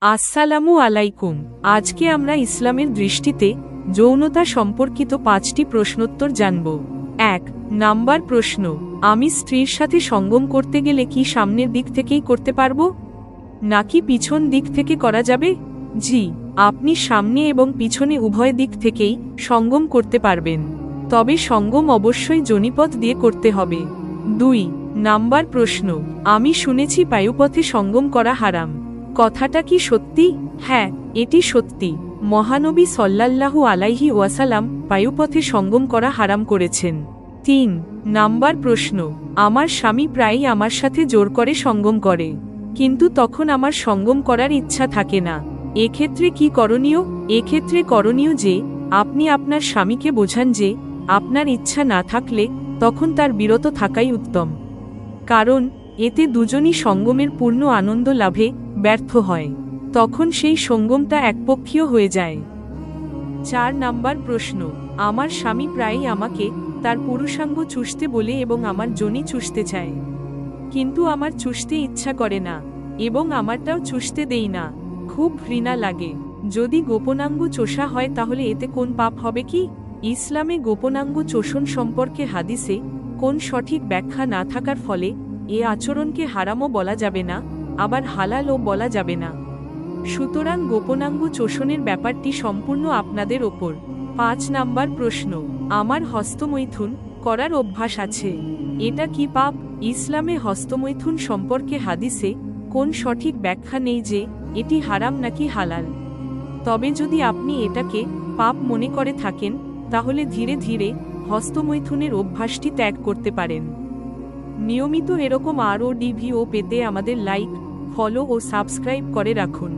আসসালামু আলাইকুম। আজকে আমরা ইসলামের দৃষ্টিতে যৌনতা সম্পর্কিত 5টি প্রশ্নোত্তর জানব। 1 নাম্বার প্রশ্ন, আমি স্ত্রীর সাথে সঙ্গম করতে গেলে কি সামনের দিক থেকেই করতে পারবো নাকি পিছন দিক থেকে করা যাবে? জি, আপনি সামনে এবং পিছনে উভয় দিক থেকেই সঙ্গম করতে পারবেন, তবে সঙ্গম অবশ্যই যোনিপথ দিয়ে করতে হবে। 2 নাম্বার প্রশ্ন, আমি শুনেছি বায়ুপথে সঙ্গম করা হারাম, কথাটা কি সত্যি? হ্যাঁ, এটি সত্যি। মহানবী সাল্লাল্লাহু আলাইহি ওয়াসাল্লাম বায়ুপথে সঙ্গম করা হারাম করেছেন। 3 নাম্বার প্রশ্ন, আমার স্বামী প্রায়ই আমার সাথে জোর করে সঙ্গম করে, কিন্তু তখন আমার সঙ্গম করার ইচ্ছা থাকে না, এক্ষেত্রে কি করণীয়? এক্ষেত্রে করণীয় যে আপনি আপনার স্বামীকে বোঝান যে আপনার ইচ্ছা না থাকলে তখন তার বিরত থাকাই উত্তম, কারণ এতে দুজনই সঙ্গমের পূর্ণ আনন্দ লাভে ব্যর্থ হয়, তখন সেই সঙ্গমটা একপক্ষীয় হয়ে যায়। 4 নাম্বার প্রশ্ন, আমার স্বামী প্রায়ই আমাকে তার পুরুষাঙ্গ চুষতে বলে এবং আমার যোনি চুষতে চায়, কিন্তু আমার চুষতে ইচ্ছা করে না এবং আমারটাও চুষতে দেই না, খুব ঘৃণা লাগে। যদি গোপনাঙ্গ চোষা হয় তাহলে এতে কোন পাপ হবে কি? ইসলামে গোপনাঙ্গ চোষণ সম্পর্কে হাদিসে কোন সঠিক ব্যাখ্যা না থাকার ফলে এ আচরণকে হারামও বলা যাবে না, আবার হালালও বলা যাবে না। সুতরাং গোপনাঙ্গ চোষণের ব্যাপারটি সম্পূর্ণ আপনাদের ওপর। 5 নাম্বার প্রশ্ন, আমার হস্তমৈথুন করার অভ্যাস আছে, এটা কি পাপ? ইসলামে হস্তমৈথুন সম্পর্কে হাদিসে কোন সঠিক ব্যাখ্যা নেই যে এটি হারাম নাকি হালাল, তবে যদি আপনি এটাকে পাপ মনে করে থাকেন তাহলে ধীরে ধীরে হস্তমৈথুনের অভ্যাসটি ত্যাগ করতে পারেন। নিয়মিত এরকম আরও ভিডিও পেতে আমাদের লাইক, ফলো ও সাবস্ক্রাইব করে রাখুন।